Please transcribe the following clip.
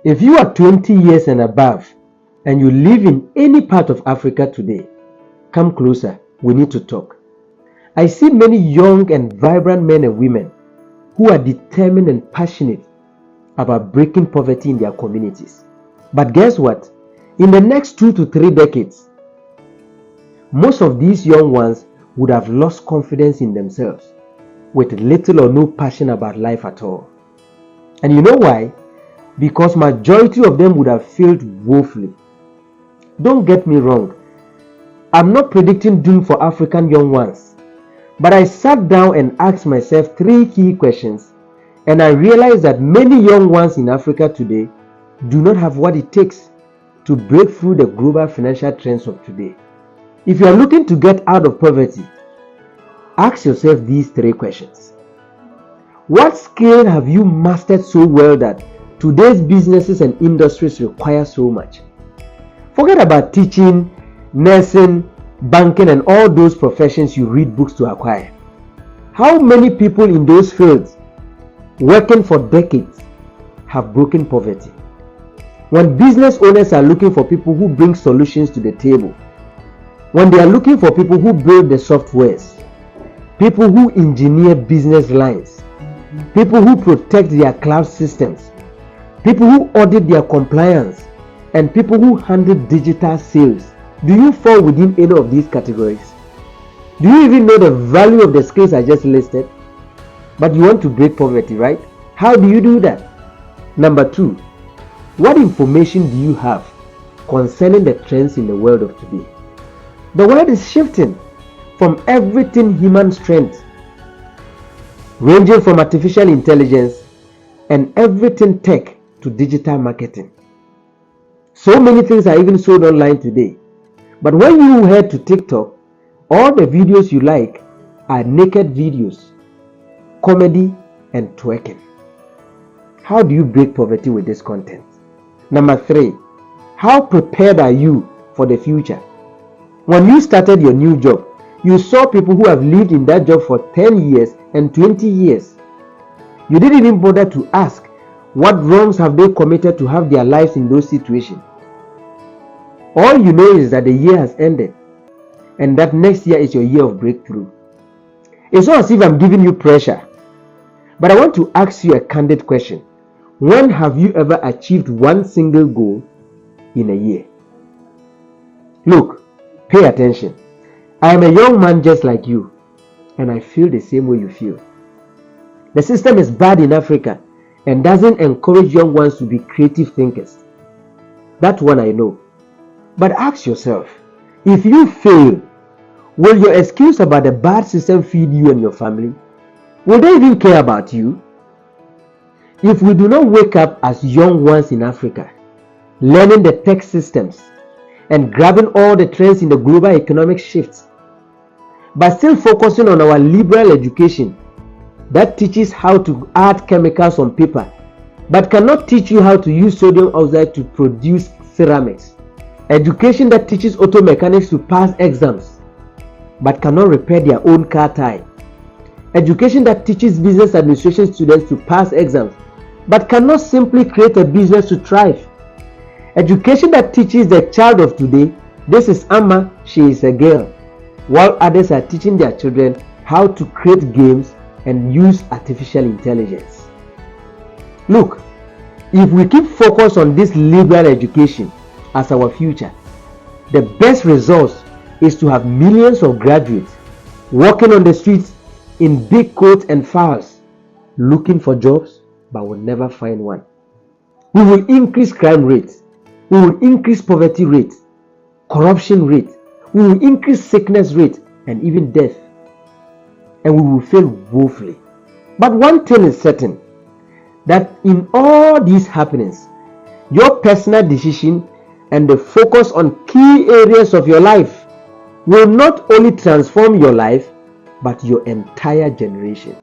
If you are 20 years and above and you live in any part of Africa today, come closer. We need to talk. I see many young and vibrant men and women who are determined and passionate about breaking poverty in their communities. But guess what? In the next 2 to 3 decades, most of these young ones would have lost confidence in themselves with little or no passion about life at all. And you know why? Because majority of them would have failed woefully. Don't get me wrong. I'm not predicting doom for African young ones. But I sat down and asked myself 3 key questions, and I realized that many young ones in Africa today do not have what it takes to break through the global financial trends of today. If you are looking to get out of poverty, ask yourself these 3 questions. What skill have you mastered so well that today's businesses and industries require so much? Forget about teaching, nursing, banking, and all those professions you read books to acquire. How many people in those fields, working for decades, have broken poverty? When business owners are looking for people who bring solutions to the table, when they are looking for people who build the softwares, people who engineer business lines, people who protect their cloud systems, people who audit their compliance, and people who handle digital sales, do you fall within any of these categories? Do you even know the value of the skills I just listed? But you want to break poverty, right? How do you do that? Number 2, what information do you have concerning the trends in the world of today? The world is shifting from everything human strength, ranging from artificial intelligence and everything tech to digital marketing. So many things are even sold online today. But when you head to TikTok, all the videos you like are naked videos, comedy, and twerking. How do you break poverty with this content? Number 3, how prepared are you for the future? When you started your new job, you saw people who have lived in that job for 10 years and 20 years. You didn't even bother to ask what wrongs have they committed to have their lives in those situations. All you know is that the year has ended and that next year is your year of breakthrough. It's not as if I'm giving you pressure, but I want to ask you a candid question. When have you ever achieved one single goal in a year? Look, pay attention. I am a young man just like you, and I feel the same way you feel. The system is bad in Africa and doesn't encourage young ones to be creative thinkers. That one I know. But ask yourself, if you fail, will your excuse about the bad system feed you and your family? Will they even care about you? If we do not wake up as young ones in Africa, learning the tech systems and grabbing all the trends in the global economic shifts, but still focusing on our liberal education that teaches how to add chemicals on paper, but cannot teach you how to use sodium oxide to produce ceramics, education that teaches auto mechanics to pass exams, but cannot repair their own car tire, education that teaches business administration students to pass exams, but cannot simply create a business to thrive. Education that teaches the child of today, this is Amma, she is a girl, while others are teaching their children how to create games and use artificial intelligence. Look, if we keep focused on this liberal education as our future, the best results is to have millions of graduates walking on the streets in big coats and files, looking for jobs but will never find one. We will increase crime rates, we will increase poverty rate, corruption rate, we will increase sickness rate and even death, and we will fail woefully. But one thing is certain, that in all these happenings, your personal decision and the focus on key areas of your life will not only transform your life but your entire generation.